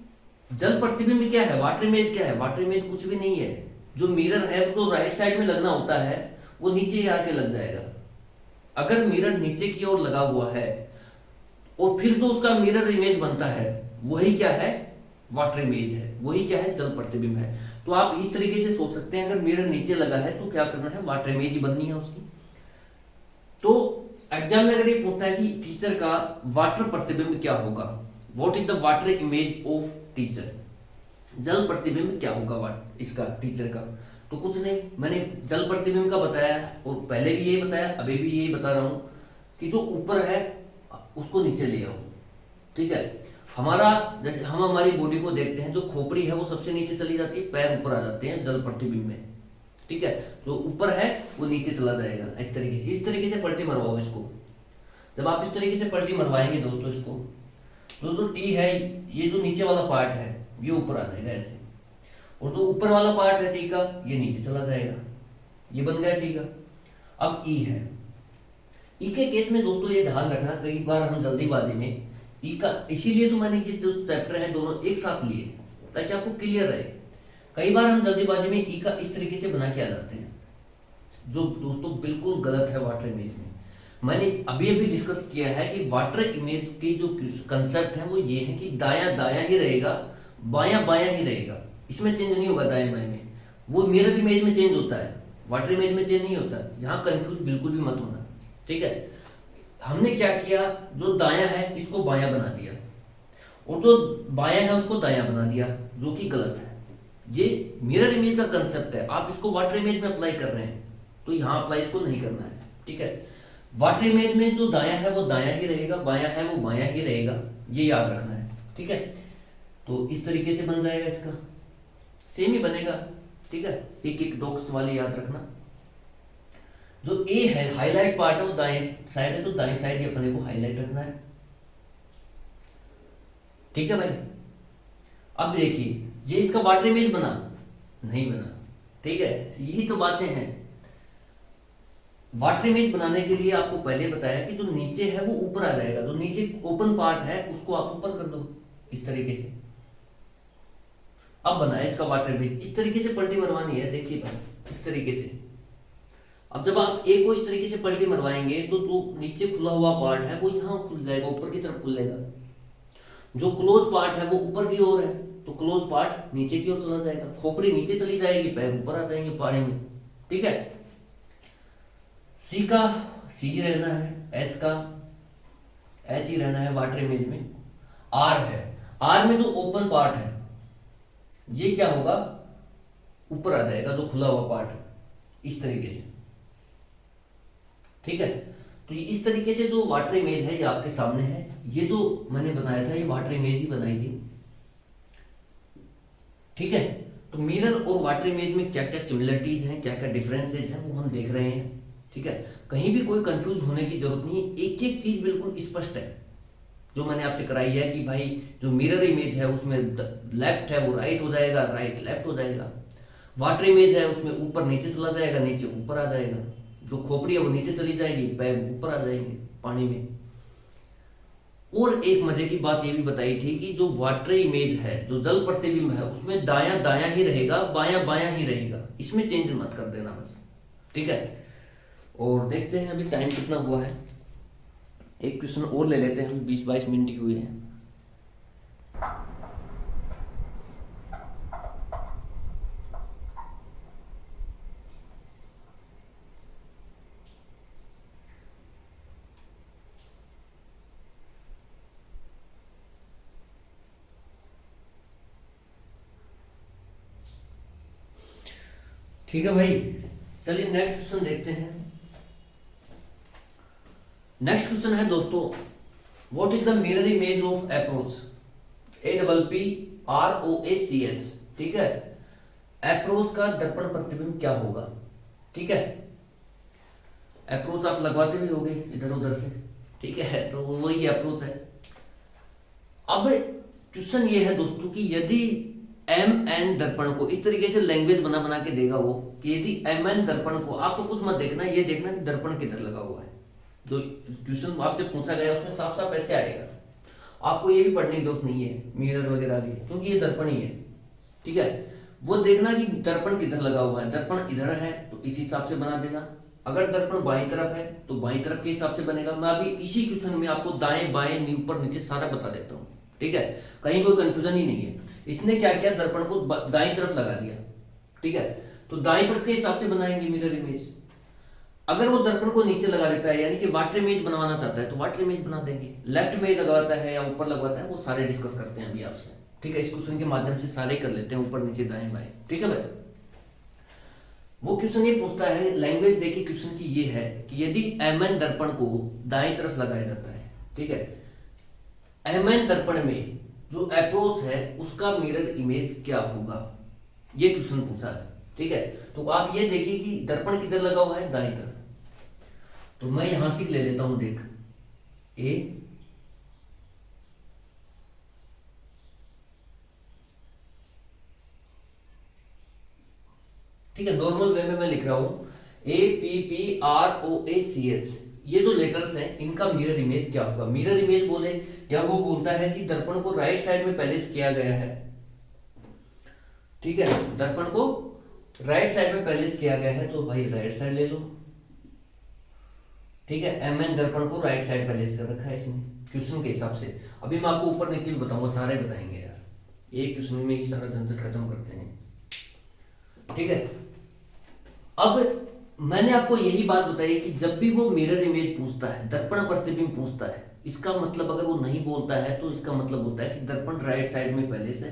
जल प्रतिबिंब क्या है, वाटर इमेज क्या है। वाटर इमेज कुछ भी नहीं है, जो मिरर है वो राइट साइड में लगना होता है, वो नीचे ही आके लग जाएगा। अगर मिरर नीचे की ओर लगा हुआ है और फिर जो उसका मिरर इमेज बनता है वही क्या है, वाटर इमेज है, वही क्या है, जल प्रतिबिंब है। तो आप इस तरीके से सोच सकते हैं, अगर मिरर नीचे लगा है तो क्या करना है, वाटर इमेज ही बननी है उसकी। तो एग्जाम में अगर ये पूछता है कि टीचर का वाटर प्रतिबिंब क्या होगा, what is the water image of teacher, जल प्रतिबिंब क्या होगा इसका टीचर का, तो कुछ नहीं, मैंने जल प्रतिबिंब का बताया और पहले भी यही बताया, अभी भी यही बता रहा हूं कि जो ऊपर है उसको नीचे ले आओ। ठीक है, हमारा जैसे हम हमारी बॉडी को देखते हैं, जो खोपड़ी है वो सबसे नीचे चली जाती है, पैर ऊपर आ जाते हैं जल प्रतिबिंब में। ठीक है, जो ऊपर है वो नीचे चला जाएगा, इस तरीके से पलटी मरवाओ इसको। जब आप इस तरीके से पलटी मरवाएंगे दोस्तों इसको, तो जो टी है ये जो नीचे वाला पार्ट है ये ऊपर आ जाएगा ऐसे, और जो ऊपर वाला पार्ट है टी का ये नीचे चला जाएगा, ये बन गया टी का। अब ई है, ई के केस में दोस्तों ये ध्यान रखना, कई बार हम जल्दीबाजी में ई का, इसीलिए तो मैंने ये जो चैप्टर है दोनों एक साथ लिए ताकि आपको क्लियर रहे। कई बार हम जल्दीबाजी में ई का इस तरीके से बना के आ जाते हैं, जो दोस्तों बिल्कुल गलत है वाटर इमेज में। मैंने अभी अभी डिस्कस किया है कि वाटर इमेज की जो कंसेप्ट है वो ये है कि दाया दाया ही रहेगा, बाया बाया ही रहेगा, इसमें चेंज नहीं होगा दाएं बाएं में। वो मिरर इमेज में चेंज होता है, वाटर इमेज में चेंज नहीं होता। यहाँ कंफ्यूज बिल्कुल भी मत होना, ठीक है। हमने क्या किया, जो दाया है इसको बाया बना दिया और जो बाया है उसको दाया बना दिया, जो कि गलत है। ये मिरर इमेज का कंसेप्ट है, आप इसको वाटर इमेज में अप्लाई कर रहे हैं तो यहाँ अप्लाई इसको नहीं करना है, ठीक है। वाटर इमेज में जो दाया है वो दाया ही रहेगा, बाया है वो बाया ही रहेगा, ये याद रखना है, ठीक है। तो इस तरीके से बन जाएगा, इसका सेम ही बनेगा, ठीक है। एक एक डॉक्स वाले याद रखना। जो ए है हाईलाइट पार्ट है वो दाएं साइड है, तो दाएं साइड ही अपने को हाईलाइट रखना है, ठीक है भाई। अब देखिए ये इसका वाटर इमेज बना नहीं बना, ठीक है। यही तो बातें हैं। वाटर इमेज बनाने के लिए आपको पहले बताया कि जो नीचे है वो ऊपर आ जाएगा, जो नीचे ओपन पार्ट है उसको आप ऊपर कर दो इस तरीके से। अब बना है इसका वाटर इमेज, इस तरीके से पलटी मरवानी है, देखिए भाई इस तरीके से। अब जब आप ए को इस तरीके से पलटी मरवाएंगे तो जो नीचे खुला हुआ पार्ट है वो यहाँ खुल जाएगा, ऊपर की तरफ खुलेगा। जो क्लोज पार्ट है वो ऊपर की ओर है, तो क्लोज पार्ट नीचे की ओर चला जाएगा, खोपड़ी नीचे चली जाएगी, पैर ऊपर आ जाएंगे पानी में, ठीक है। सी का सी ही रहना है, एच का एच ही रहना है वाटर इमेज में। आर है, आर में जो ओपन पार्ट है ये क्या होगा, ऊपर आ जाएगा, जो खुला हुआ पार्ट इस तरीके से, ठीक है। तो ये इस तरीके से जो वाटर इमेज है ये आपके सामने है। ये जो मैंने बनाया था ये वाटर इमेज ही बनाई थी, ठीक है। तो मिरर और वाटर इमेज में क्या क्या सिमिलरिटीज हैं, क्या क्या डिफरेंसेज हैं वो हम देख रहे हैं, ठीक है। कहीं भी कोई कंफ्यूज होने की जरूरत नहीं है, एक एक चीज बिल्कुल स्पष्ट है जो मैंने आपसे कराई है कि भाई जो मिरर इमेज है उसमें लेफ्ट है वो राइट हो जाएगा, राइट लेफ्ट हो जाएगा। वाटर इमेज है उसमें ऊपर नीचे चला जाएगा, नीचे ऊपर आ जाएगा। जो खोपड़ी है वो नीचे चली जाएगी, पैर ऊपर आ जाएंगे पानी में। और एक मजे की बात ये भी बताई थी कि जो वाटर इमेज है, जो जल प्रतिबिंब है, उसमें दाया दाया ही रहेगा, बाया बाया ही रहेगा, इसमें चेंज मत कर देना बस, ठीक है। और देखते हैं अभी टाइम कितना हुआ है, एक क्वेश्चन और ले लेते हैं, 20-22 मिनट ही हुए हैं। ठीक है भाई, चलिए नेक्स्ट क्वेश्चन देखते हैं। नेक्स्ट क्वेश्चन है दोस्तों, what is the mirror image of approach, APPROACH, ठीक है। अप्रोच का दर्पण प्रतिबिंब क्या होगा, ठीक है। अप्रोच आप लगवाते भी होंगे इधर उधर से, ठीक है, तो वही अप्रोच है। अब क्वेश्चन ये है दोस्तों कि यदि MN दर्पण को इस तरीके से लैंग्वेज बना बना के देगा वो, कि यदि MN दर्पण को, आपको कुछ मत देखना, ये देखना कि दर्पण किधर लगा हुआ है। जो क्वेश्चन आपसे पूछा गया उसमें साफ साफ ऐसे आएगा, आपको ये भी पढ़ने की जरूरत नहीं है मिरर वगैरह की, क्योंकि ये दर्पण ही है, ठीक है। वो देखना कि दर्पण किधर लगा हुआ है, दर्पण इधर है तो इस हिसाब से बना देना। अगर दर्पण बाईं तरफ है तो बाईं तरफ के हिसाब से बनेगा। मैं अभी इसी क्वेश्चन में आपको दाएं बाएं ऊपर नीचे सारा बता देता हूँ, ठीक है, कहीं कोई कंफ्यूजन ही नहीं है। इसने क्या किया, दर्पण को दाईं तरफ लगा दिया, ठीक है, तो दाईं तरफ के हिसाब से बनाएंगे मिरर इमेज। अगर वो दर्पण को नीचे लगा देता है, यानी कि वाटर इमेज बनवाना चाहता है, तो वाटर इमेज बना देंगे। लेफ्ट में लगवाता है या ऊपर लगवाता है, वो सारे डिस्कस करते हैं अभी आपसे, ठीक है। इस क्वेश्चन के माध्यम से सारे कर लेते हैं, ऊपर नीचे दाएं बाएं, ठीक है भाई। वो क्वेश्चन ये पूछता है, लैंग्वेज देखिए क्वेश्चन की ये है कि यदि MN दर्पण को दाएं तरफ लगाया जाता है, ठीक है, MN दर्पण में जो अप्रोच है उसका मिरर इमेज क्या होगा, ये क्वेश्चन पूछा है, ठीक है। तो आप ये देखिए कि दर्पण किधर लगा हुआ है, दाएं तरफ। तो मैं यहां से ले लेता हूं, देख A, ठीक है, नॉर्मल वे में मैं लिख रहा हूं APPROACH। ये जो लेटर्स हैं इनका मिरर इमेज क्या होगा। मिरर इमेज बोले या वो बोलता है कि दर्पण को राइट साइड में पहले से किया गया है, ठीक है, दर्पण को राइट साइड में प्लेस किया गया है तो भाई राइट साइड ले लो। ठीक है, एमएन दर्पण को राइट साइड प्लेस कर रखा है इसने क्वेश्चन के हिसाब से। अभी मैं आपको ऊपर नीचे भी बताऊंगा, सारे बताएंगे यार, एक क्वेश्चन में ही सारा झंझट खत्म करते हैं। ठीक है, अब मैंने आपको यही बात बताई कि जब भी वो मिरर इमेज पूछता है, दर्पण प्रतिबिंब पूछता है, इसका मतलब अगर वो नहीं बोलता है तो इसका मतलब होता है कि दर्पण राइट साइड में पहले से।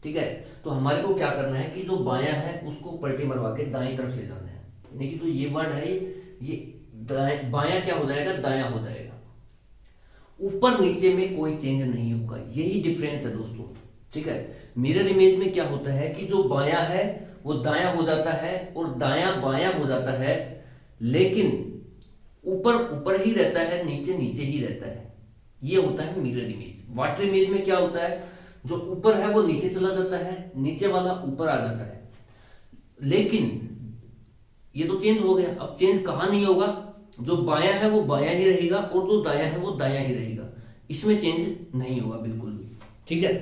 ठीक है, तो हमारे को क्या करना है कि जो बायां है उसको पलटी मरवा के दाएं तरफ ले जाना है, यानी कि जो ये वर्ड है ये बायां क्या हो जाएगा, दायां हो जाएगा। ऊपर नीचे में कोई चेंज नहीं होगा, यही डिफरेंस है दोस्तों। ठीक है, मिरर इमेज में क्या होता है कि जो बायां है वो दायां हो जाता है और दायां बायां हो जाता है, लेकिन ऊपर ऊपर ही रहता है, नीचे नीचे ही रहता है। ये होता है मिरर इमेज। वाटर इमेज में क्या होता है, जो ऊपर है वो नीचे चला जाता है, नीचे वाला ऊपर आ जाता है। लेकिन ये तो चेंज हो गया, अब चेंज कहां नहीं होगा, जो बायां है वो बायां ही रहेगा और जो दायां है वो दायां ही रहेगा, इसमें चेंज नहीं होगा बिल्कुल भी। ठीक है,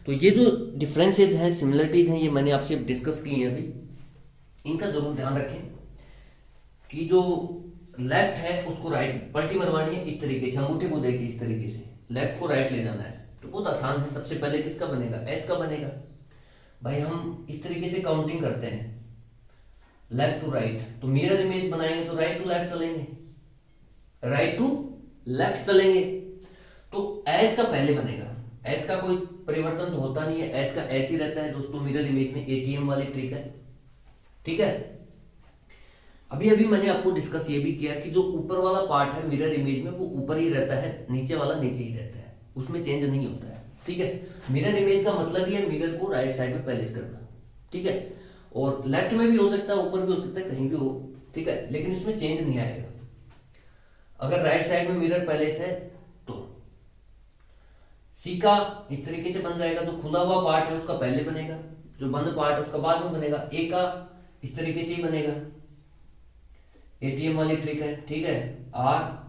तो ये जो डिफरेंसेज हैं, सिमिलरिटीज हैं, ये मैंने आपसे डिस्कस की हैं अभी, इनका जरूर ध्यान रखें कि जो लेफ्ट है उसको राइट पलटी मरवानी है, इस तरीके से अंगूठे को देके इस तरीके से लेफ्ट को राइट ले जाना है। तो बहुत आसान है, सबसे पहले किसका बनेगा, एच का बनेगा। भाई हम इस तरीके से काउंटिंग करते हैं लेफ्ट टू राइट, तो मिरर इमेज बनाएंगे तो राइट टू लेफ्ट चलेंगे, राइट टू लेफ्ट चलेंगे, तो एच का पहले बनेगा। एच का कोई परिवर्तन तो होता नहीं है, एच का एच ही रहता है दोस्तों मिरर इमेज में, एटीएम वाली ट्रिक है। ठीक है, अभी अभी मैंने आपको डिस्कस ये भी किया कि जो ऊपर वाला पार्ट है मिरर इमेज में वो ऊपर ही रहता है, नीचे वाला नीचे ही रहता है, उसमें चेंज नहीं होता है। ठीक है, मिरर इमेज का मतलब ही है मिरर को राइट साइड में प्लेस करना। ठीक है, और लेफ्ट में भी हो सकता है, ऊपर भी हो सकता है, कहीं भी हो। ठीक है, लेकिन इसमें चेंज नहीं आएगा अगर राइट साइड में मिरर प्लेस है तो। सी का इस तरीके से बन जाएगा, जो खुला हुआ पार्ट है उसका पहले बनेगा, जो बंद पार्ट है उसका बाद में बनेगा। ए का इस तरीके से ही बनेगा, एटीएम वाली ट्रिक है। ठीक है, आर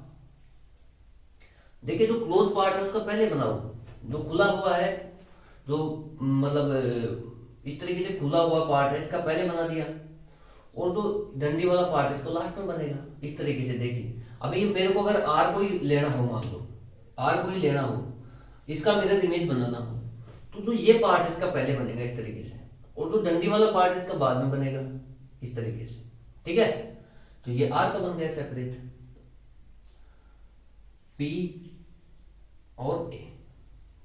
देखिए जो क्लोज पार्ट है उसका पहले बनाओ, जो खुला हुआ है, जो मतलब इस तरीके से खुला हुआ पार्ट है इसका पहले बना दिया, और जो डंडी वाला पार्ट है इसको लास्ट में बनेगा। इस तरीके से देखिए, अभी मेरे को अगर आर को ही लेना हो, मान लो आर को ही लेना हो, इसका मिरर इमेज बनाना हो, तो जो ये पार्ट इसका पहले बनेगा इस तरीके से, और जो डंडी वाला पार्ट इसका बाद में बनेगा इस तरीके से। ठीक है, तो ये आर का बन गया सेपरेट, पी और ए।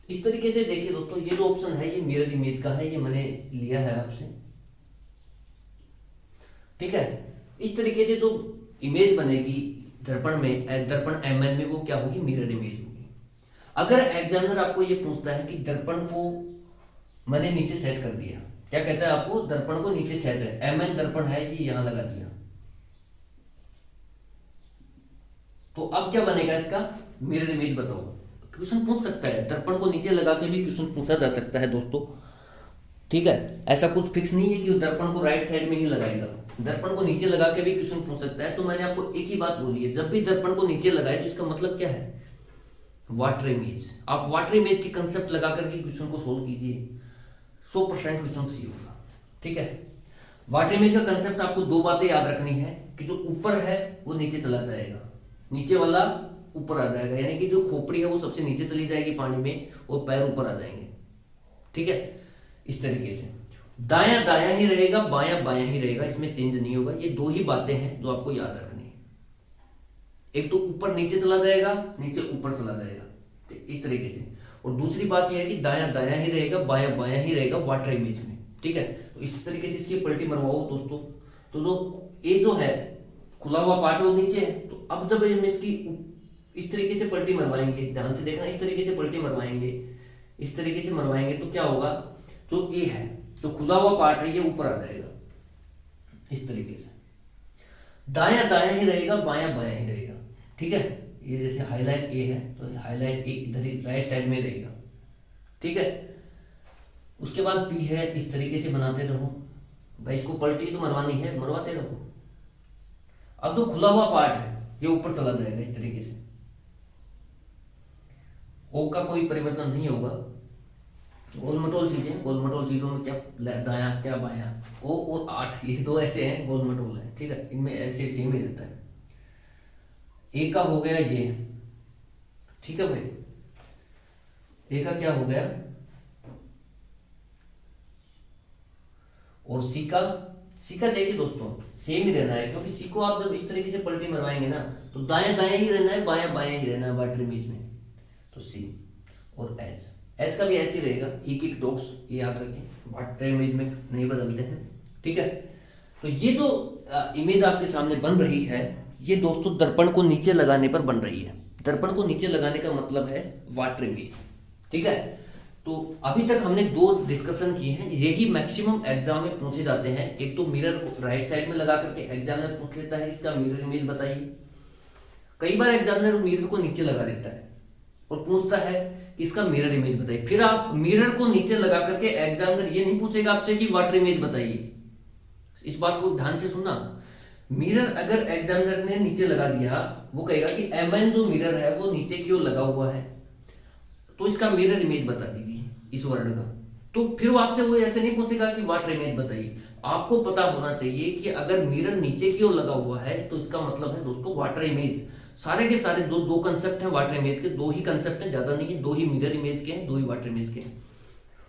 इस तरीके से देखिए दोस्तों, ये जो ऑप्शन है ये मिरर इमेज का है, ये मैंने लिया है आपसे। ठीक है, इस तरीके से जो इमेज बनेगी दर्पण में, दर्पण एमएन में, वो क्या होगी, मिरर इमेज होगी। अगर एग्जामिनर आपको ये पूछता है कि दर्पण को मैंने नीचे सेट कर दिया, क्या कहता है आपको, दर्पण को नीचे सेट है, एमएन दर्पण है ये यहां लगा दिया, तो अब क्या बनेगा इसका मिरर इमेज बताओ। क्वेश्चन पूछ सकता है, दर्पण को नीचे लगा के भी क्वेश्चन पूछा जा सकता है दोस्तों। ठीक है, ऐसा कुछ फिक्स नहीं है कि दर्पण को राइट साइड में ही लगाएगा, दर्पण को नीचे लगा के भी क्वेश्चन पूछ सकता है। तो मैंने आपको एक ही बात बोली है, जब भी दर्पण को नीचे लगाए तो इसका मतलब क्या है, वाटर इमेज। आप वाटर इमेज की कंसेप्ट लगा करके क्वेश्चन को सोल्व कीजिए, 100% क्वेश्चन सही होगा। ठीक है, वाटर इमेज का कंसेप्ट आपको दो बातें याद रखनी है कि जो ऊपर है वो नीचे चला जाएगा, नीचे वाला ऊपर आ जाएगा, यानी कि जो खोपड़ी है वो सबसे नीचे चली जाएगी पानी में और पैर ऊपर आ जाएंगे। ठीक है, इस तरीके से दायां दायां ही रहेगा, बायां बायां ही रहेगा, इसमें चेंज नहीं होगा। ये दो ही बातें हैं जो आपको याद रखनी है, एक तो ऊपर नीचे चला जाएगा, नीचे ऊपर चला जाएगा, इस तरीके से। और दूसरी बात यह है कि दायां दायां ही रहेगा, बायां बायां ही रहेगा वाटर इमेज में। ठीक है, तो इस तरीके से इसकी पलटी मरवाओ दोस्तों। तो जो ये जो है खुला हुआ पार्ट वो नीचे है, तो अब जब हम इसकी इस तरीके से पलटी मरवाएंगे, ध्यान से देखना, इस तरीके से पलटी मरवाएंगे, इस तरीके से मरवाएंगे, तो क्या होगा, जो ए है, जो खुला हुआ पार्ट है, ये ऊपर आ जाएगा इस तरीके से, दायां दायां ही रहेगा, बायां बायां ही रहेगा। ठीक है, ये जैसे हाईलाइट ए है तो हाईलाइट ए इधर ही राइट साइड में रहेगा। ठीक है, उसके बाद पी है, इस तरीके से बनाते रहो भाई, इसको पलटी तो मरवानी है, मरवाते रहो। अब जो खुला हुआ पार्ट है ये ऊपर चला जाएगा इस तरीके से, ओ का कोई परिवर्तन नहीं होगा, गोल मटोल चीजें, गोल मटोल चीजों में क्या दाया क्या बाया, ओ और आठ, ये दो ऐसे हैं गोल मटोल है, ठीक है, इनमें ऐसे सेम ही रहता है। ए का हो गया ये, ठीक है भाई, ए का क्या हो गया, और सी का देखिए दोस्तों सेम ही रहना है, क्योंकि सी को आप जब इस तरीके से पलटी मरवाएंगे ना तो दाया दाया ही रहना है, बाया बाया ही रहना है वाटर इमेज में। तो सी और एच का भी एच ही रहेगा, ही किक डॉग्स, ये याद रखें, वाटर इमेज में नहीं बदलते हैं, ठीक है। तो ये जो इमेज आपके सामने बन रही है, ये दोस्तों दर्पण को नीचे लगाने पर बन रही है। दर्पण को नीचे लगाने का मतलब है वाटर इमेज, ठीक है। तो अभी तक हमने दो डिस्कशन किए हैं, यही मैक्सिमम एग्जाम में पूछे जाते हैं। एक तो मिरर को राइट साइड में लगा करके एग्जामिनर पूछ लेता है इसका मिरर इमेज बताइए। कई बार एग्जामिनर मिरर को नीचे लगा देता है और पूछता है इसका मिरर इमेज बताइए। फिर आप मिरर को नीचे लगा करके एग्जामिनर ये नहीं पूछेगा आपसे कि वाटर इमेज बताइए। इस बात को ध्यान से सुनना, मिरर अगर एग्जामिनर ने नीचे लगा दिया, वो कहेगा कि एमएन जो मिरर है वो नीचे की ओर लगा हुआ है, तो इसका मिरर इमेज बता दीजिए इस वर्ड का। तो फिर वो आपसे वो ऐसे नहीं पूछेगा कि वाटर इमेज बताइए। आपको पता होना चाहिए कि अगर मिरर नीचे की ओर लगा हुआ है तो इसका मतलब है दोस्तों वाटर इमेज। सारे के सारे जो दो कंसेप्ट हैं वाटर इमेज के, दो ही कंसेप्ट हैं, ज्यादा नहीं है, दो ही मिरर इमेज के हैं, दो ही वाटर इमेज के हैं,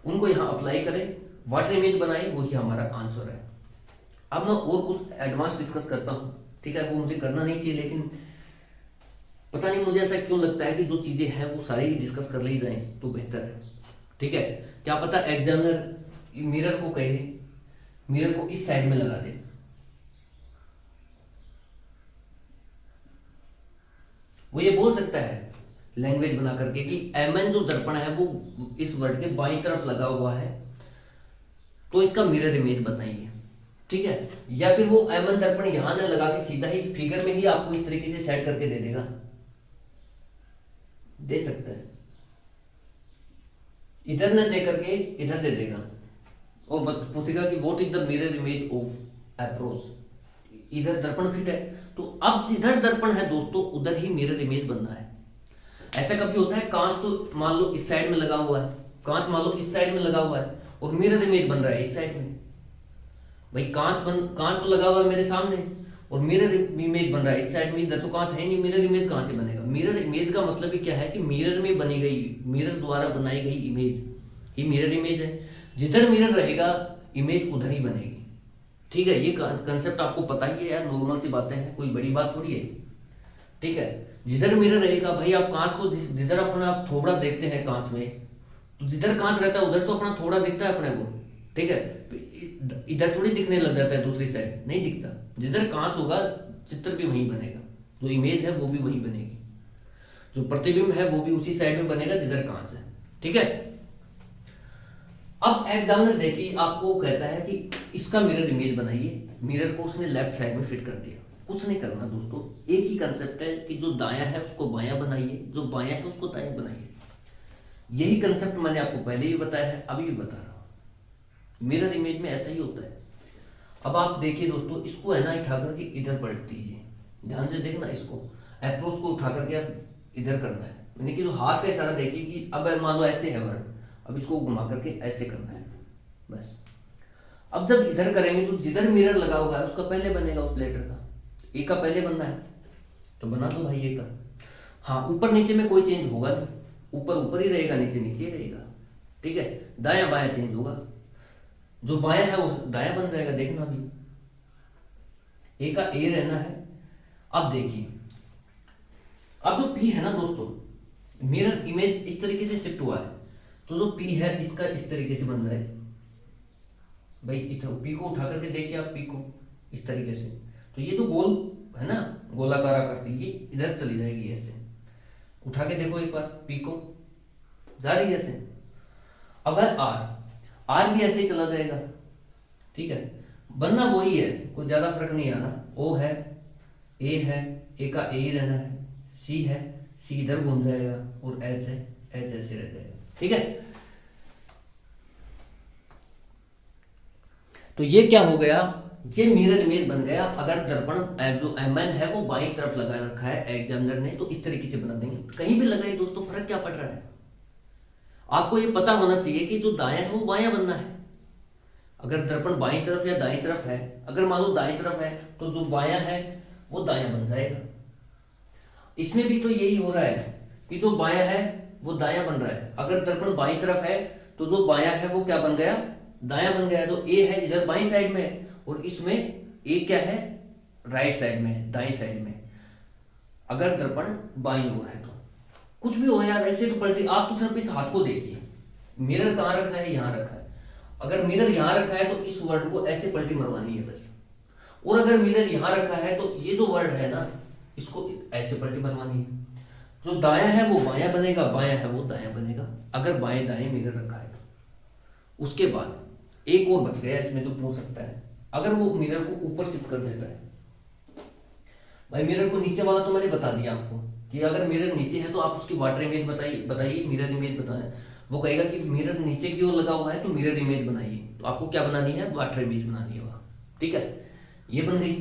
उनको यहाँ अप्लाई करें, वाटर इमेज बनाए, वही हमारा आंसर है। अब मैं और कुछ एडवांस डिस्कस करता हूँ, ठीक है, वो मुझे करना नहीं चाहिए, लेकिन पता नहीं मुझे ऐसा क्यों लगता है कि जो चीजें हैं वो सारी डिस्कस कर ली जाए तो बेहतर है, ठीक है। क्या पता एग्जामिनर मिरर को कहे मिरर को इस साइड में लगा दे, वो ये बोल सकता है लैंग्वेज बना करके कि एमएन जो दर्पण है वो इस वर्ड के बाईं तरफ लगा हुआ है, तो इसका मिरर इमेज बताइए, ठीक है। या फिर वो एमएन दर्पण यहां ना लगा के सीधा ही फिगर में ही आपको इस तरीके से सेट करके दे देगा, दे सकता है, इधर न दे करके इधर दे देगा और पूछेगा कि what is the mirror image of approach. इधर दर्पण फिट है, तो अब जिधर दर्पण है दोस्तों उधर ही मिरर इमेज बनना है। ऐसा कभी होता है कांच तो मान लो इस साइड में लगा हुआ है, कांच मान लो इस साइड में लगा हुआ है और मिरर इमेज बन रहा है इस साइड में। भाई कांच तो लगा हुआ है मेरे सामने और मिरर इमेज बन रहा है इस साइड में, इधर तो कांच है नहीं, मिरर इमेज कहां से बनेगा। मिरर इमेज का मतलब ही क्या है कि मिरर में बनी गई, मिरर द्वारा बनाई गई इमेज ही मिरर इमेज है। जिधर मिरर रहेगा इमेज उधर ही बनेगी, ठीक है। ये कंसेप्ट आपको पता ही है यार, नॉर्मल सी बातें हैं, कोई बड़ी बात थोड़ी है, ठीक है। जिधर मिरर रहेगा, भाई आप कांच को जिधर अपना थोबड़ा देखते हैं कांच में, तो जिधर कांच रहता है उधर तो अपना थोड़ा दिखता है अपने को, ठीक है। इधर थोड़ी दिखने लग जाता है, दूसरी साइड नहीं दिखता। जिधर कांच होगा चित्र भी वहीं बनेगा, जो इमेज है वो भी वहीं बनेगी, जो प्रतिबिंब है वो भी उसी साइड में बनेगा जिधर कांच है, ठीक है। अब एग्जामिनर देखिए आपको कहता है कि इसका मिरर इमेज बनाइए, मिरर को उसने लेफ्ट साइड में फिट कर दिया। कुछ नहीं करना दोस्तों, एक ही कंसेप्ट है कि जो दायां है उसको बायां बनाइए, जो बायां है उसको दायां बनाइए। यही कंसेप्ट मैंने आपको पहले भी बताया है, अभी भी बता रहा हूं। मिरर इमेज में ऐसा ही होता है। अब आप देखिए दोस्तों, इसको है ना उठा करके इधर पलट दीजिए, ध्यान से देखना, इसको अप्रोच को उठा करके आप इधर करना है, यानी कि जो हाथ का इशारा देखिए कि अब मान लो ऐसे है वर्ड, अब इसको घुमा करके ऐसे करना है बस। अब जब इधर करेंगे तो जिधर मिरर लगा हुआ है उसका पहले बनेगा, उस लेटर का ए का पहले बनना है, तो बना दो भाई ए का। हाँ, ऊपर नीचे में कोई चेंज होगा नहीं, ऊपर ऊपर ही रहेगा, नीचे नीचे ही रहेगा, ठीक है। दायां बायां चेंज होगा, जो बायां है वो दायां बन जाएगा, देखना अभी ए का ए रहना है। अब देखिए, अब जो पी है ना दोस्तों, मिरर इमेज इस तरीके से शिफ्ट हुआ है, तो जो पी है इसका इस तरीके से बन जाए भाई। इस पी को उठा करके देखिए आप, पी को इस तरीके से, तो ये जो गोल है ना गोलाकार आकृति, ये इधर चली जाएगी ऐसे। उठा के देखो एक बार, पी को जा रही है ऐसे। अब है आर भी ऐसे ही चला जाएगा, ठीक है। बनना वही है, कोई ज्यादा फर्क नहीं आना। ओ है, ए का ए ही रहना है, सी है, सी इधर घूम जाएगा, और एच है, एच ऐसे रह जाएगा, ठीक है। तो ये क्या हो गया, ये मिरर इमेज बन गया। अगर दर्पण जो एमएन है वो बाईं तरफ लगा रखा है एग्जामिनर ने, तो इस तरीके से बना देंगे, कहीं भी लगाइए दोस्तों, फर्क क्या पड़ रहा है। आपको ये पता होना चाहिए कि जो दायां है वो बायां बनना है। अगर दर्पण बाईं तरफ या दाईं तरफ है, अगर मान लो दाईं तरफ है तो जो बायां है वो दायां बन जाएगा। इसमें भी तो यही हो रहा है कि जो बायां है वो दायां बन रहा है। अगर दर्पण बाईं तरफ है तो जो बायां है वो क्या बन गया, दायां बन गया। तो ए है इधर बाईं साइड में है और इसमें ए क्या है, राइट साइड में है, दाईं साइड में। अगर दर्पण बाईं ओर है तो कुछ भी हो यार, ऐसे तो पलटी। आप तो सिर्फ इस हाथ को देखिए, मिरर कहाँ रखा है, यहाँ रखा है। अगर मिरर यहाँ रखा है तो इस वर्ड को ऐसे पलटी मरवानी है बस। और अगर मिरर यहाँ रखा है तो ये जो वर्ड है ना, इसको ऐसे पलटी मरवानी है। जो दायां है वो बायां बनेगा, बायां है वो दायां बनेगा, अगर बाएं दाएं मिरर रखा है तो। उसके बाद एक और बच गया इसमें जो पूछ सकता है, अगर वो मिरर को ऊपर शिफ्ट कर देता है। भाई मिरर को नीचे वाला तो मैंने बता दिया आपको कि अगर मिरर नीचे है तो आप उसकी वाटर इमेज बताइए मिरर इमेज बताए। वो कहेगा कि मिरर नीचे की ओर लगा हुआ है तो मिरर इमेज बनाइए। तो आपको क्या बनानी है, वाटर इमेज बनानी है वहाँ, ठीक है, ये बन गई।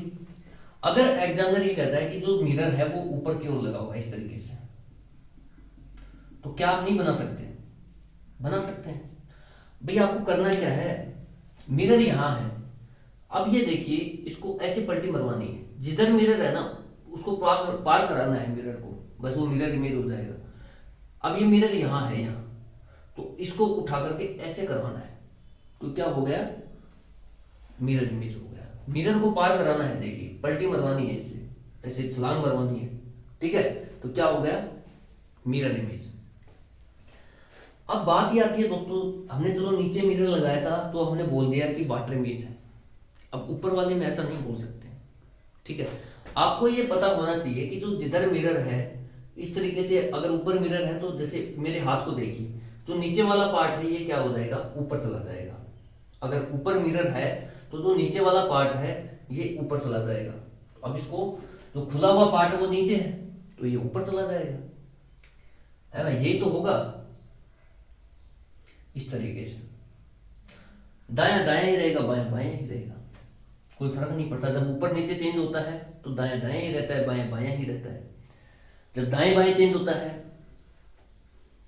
अगर एग्जामिनर ये कहता है कि जो मिरर है वो ऊपर की ओर लगा हुआ है इस तरीके से, तो क्या आप नहीं बना सकते, बना सकते हैं। भैया आपको करना क्या है, मिरर यहाँ है, अब ये देखिए इसको ऐसे पलटी मरवानी है। जिधर मिरर है ना उसको पार कराना है मिरर को, बस वो मिरर इमेज हो जाएगा। अब ये मिरर यहाँ है, यहाँ, तो इसको उठा करके ऐसे करवाना है तो क्या हो गया, मिरर इमेज हो गया। मिरर को पार कराना है, देखिए पलटी मरवानी है इससे, ऐसे छलांग मरवानी है, ठीक है, तो क्या हो गया, मिरर इमेज। अब बात ये आती है दोस्तों, हमने चलो नीचे मिरर लगाया था तो हमने बोल दिया कि वाटर इमेज है। अब ऊपर वाले में ऐसा नहीं बोल सकते, ठीक है। आपको ये पता होना चाहिए कि जो जिधर मिरर है इस तरीके से, अगर ऊपर मिरर है तो जैसे मेरे हाथ को देखिए, जो नीचे वाला पार्ट है ये क्या हो जाएगा, ऊपर चला जाएगा। अगर ऊपर मिरर है तो जो नीचे वाला पार्ट है ये ऊपर चला जाएगा। अब इसको जो खुला हुआ पार्ट है वो नीचे है तो ये ऊपर चला जाएगा, है ना, यही तो होगा। इस तरीके से दायां दायां ही रहेगा, बायां बायां ही रहेगा, कोई फर्क नहीं पड़ता। जब ऊपर नीचे चेंज होता है तो दायां दायां ही रहता है, बायां बायां ही रहता है। जब दाएं बाएं चेंज होता है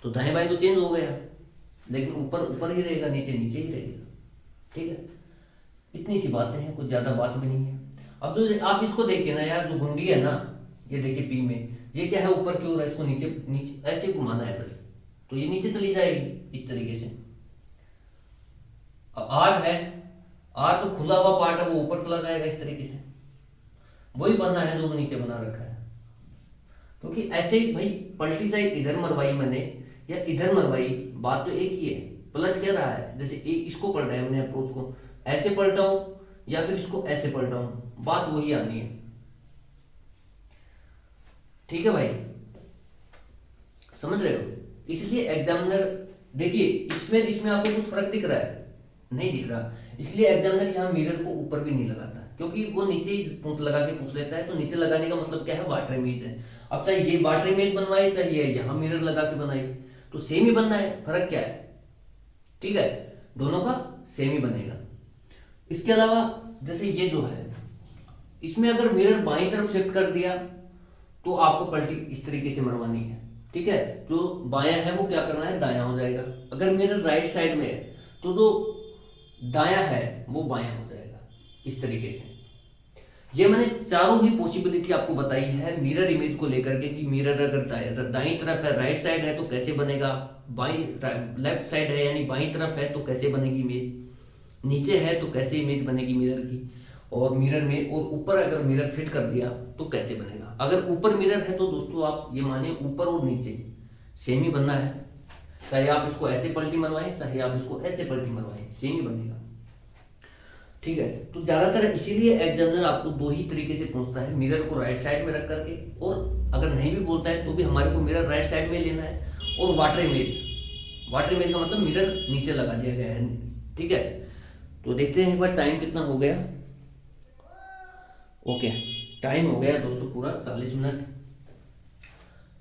तो दाएं बाएं तो चेंज हो गया, लेकिन ऊपर ऊपर ही रहेगा, नीचे नीचे ही रहेगा, ठीक है। इतनी सी बातें हैं, कुछ ज्यादा बात भी नहीं है। अब जो आप इसको देखिए ना यार, जो घुंडी है ना, ये देखिए पी में, ये क्या है, ऊपर की ओर है, इसको नीचे नीचे ऐसे घुमाना है बस, तो ये नीचे चली जाएगी इस तरीके से। अब आर है, आर तो खुला हुआ पार्ट है वो ऊपर चला जाएगा इस तरीके से, वही बनना है जो नीचे बना रखा है। क्योंकि ऐसे ही भाई पलटी चाहे इधर मरवाई मैंने या इधर मरवाई, बात तो एक ही है, पलट क्या रहा है। जैसे इसको पलटा है मैंने, अप्रोच को ऐसे पलटाऊं या फिर इसको ऐसे पलटाऊं, बात वही आनी है, ठीक है भाई, समझ रहे हो। इसलिए एग्जामिनर देखिए इसमें आपको कुछ फर्क दिख रहा है, नहीं दिख रहा, इसलिए एग्जामिनर यहाँ मिरर को ऊपर भी नहीं लगाता, क्योंकि वो नीचे ही लगा के पूछ लेता है। तो नीचे लगाने का मतलब क्या है, वाटर इमेज है। अब चाहे ये वाटर इमेज बनवाए चाहे यहाँ मिरर लगा के बनाए, तो सेम ही बनना है, फर्क क्या है, ठीक है, दोनों का सेम ही बनेगा। इसके अलावा जैसे ये जो है, इसमें अगर मिरर बाईं तरफ शिफ्ट कर दिया तो आपको पलटी इस तरीके से मरवानी है, ठीक है। जो बायां है वो क्या करना है, दायां हो जाएगा। अगर मिरर राइट साइड में है तो जो दायां है वो बायां हो जाएगा इस तरीके से। ये मैंने चारों ही पॉसिबिलिटी आपको बताई है मिरर इमेज को लेकर के, कि मिरर अगर दाईं तरफ है, राइट साइड है तो कैसे बनेगा, बाईं लेफ्ट साइड है यानी बाईं तरफ है तो कैसे बनेगी इमेज, नीचे है तो कैसे इमेज बनेगी मिरर की, और मिरर में और ऊपर अगर मिरर फिट कर दिया तो कैसे बनेगा। अगर ऊपर मिरर है तो दोस्तों आप ये मानिए ऊपर और नीचे सेम ही बनना है, चाहे आप इसको ऐसे पलटी मरवाएं चाहे आप इसको ऐसे पलटी मरवाएं, सेम ही बनेगा, ठीक है। तो ज्यादातर इसीलिए एग्जामिनर आपको दो ही तरीके से पूछता है, मिरर को राइट साइड में रख करके, और अगर नहीं भी बोलता है तो भी हमारे को मिरर राइट साइड में लेना है, और वाटर इमेज, वाटर इमेज का मतलब मिरर नीचे लगा दिया गया है, ठीक है। तो देखते हैं एक बार टाइम कितना हो गया। ओके, टाइम हो गया दोस्तों पूरा 40 मिनट।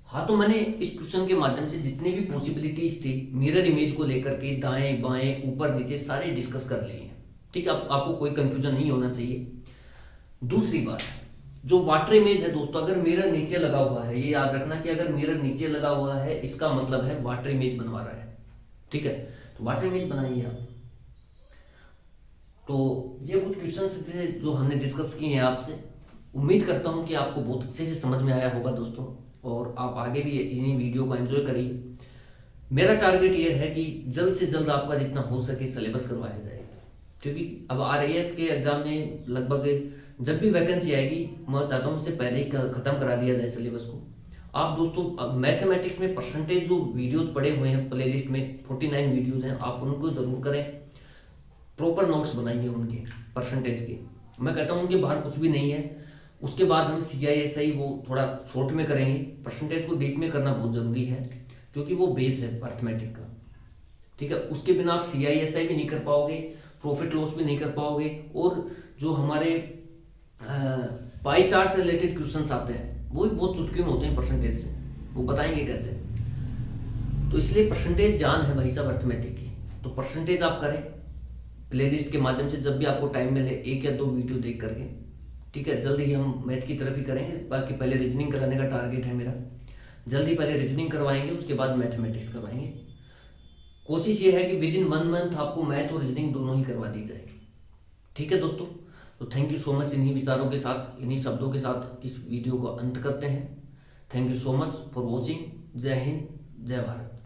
हाँ, तो मैंने इस क्वेश्चन के माध्यम से जितनी भी पॉसिबिलिटीज थी मिरर इमेज को लेकर के, दाएं बाएं ऊपर नीचे सारे डिस्कस कर लिए हैं, ठीक है। आपको कोई कंफ्यूजन नहीं होना चाहिए। दूसरी बात, जो वाटर इमेज है दोस्तों, अगर मिरर नीचे लगा हुआ है, ये याद रखना कि अगर मिरर नीचे लगा हुआ है इसका मतलब है वाटर इमेज बनवा रहा है, ठीक है, तो वाटर इमेज बनाइए आप। तो ये कुछ क्वेश्चंस थे जो हमने डिस्कस किए हैं आपसे। उम्मीद करता हूँ कि आपको बहुत अच्छे से समझ में आया होगा दोस्तों, और आप आगे भी इन्हीं वीडियो को एंजॉय करिए। मेरा टारगेट ये है कि जल्द से जल्द आपका जितना हो सके सिलेबस करवाया जाए, क्योंकि अब RAS के एग्जाम में लगभग जब भी वैकेंसी आएगी मैं चाहता हूँ उससे पहले ही ख़त्म करा दिया जाए सिलेबस को। आप दोस्तों मैथमेटिक्स में परसेंटेज जो वीडियोस पड़े हुए हैं प्लेलिस्ट में 49 वीडियोस हैं, आप उनको ज़रूर करें, प्रॉपर नोट्स बनाइए उनके परसेंटेज के। मैं कहता हूँ उनके बाहर कुछ भी नहीं है। उसके बाद हम CISI वो थोड़ा शॉर्ट में करेंगे, परसेंटेज को डीप में करना बहुत ज़रूरी है क्योंकि वो बेस है अर्थमेटिक का, ठीक है। उसके बिना आप CISI भी नहीं कर पाओगे, प्रॉफिट लॉस भी नहीं कर पाओगे, और जो हमारे पाई चार्ट से रिलेटेड क्वेश्चंस आते हैं वो भी बहुत चुटकी में होते हैं परसेंटेज से, वो बताएंगे कैसे। तो इसलिए परसेंटेज जान है भाई साहब अर्थमेटिक की। तो परसेंटेज आप करें प्लेलिस्ट के माध्यम से, जब भी आपको टाइम मिले 1 या 2 वीडियो देख करके, ठीक है। जल्द ही हम मैथ की तरफ ही करेंगे, बाकी पहले रीजनिंग कराने का टारगेट है मेरा। जल्दी पहले रीजनिंग करवाएंगे, उसके बाद मैथमेटिक्स करवाएंगे। कोशिश ये है कि विद इन 1 मंथ आपको मैथ और रीजनिंग दोनों ही करवा दी जाएगी, ठीक है दोस्तों। तो थैंक यू सो मच। इन्हीं विचारों के साथ, इन्हीं शब्दों के साथ इस वीडियो को अंत करते हैं। Thank you so much for watching. जय हिंद, जय भारत।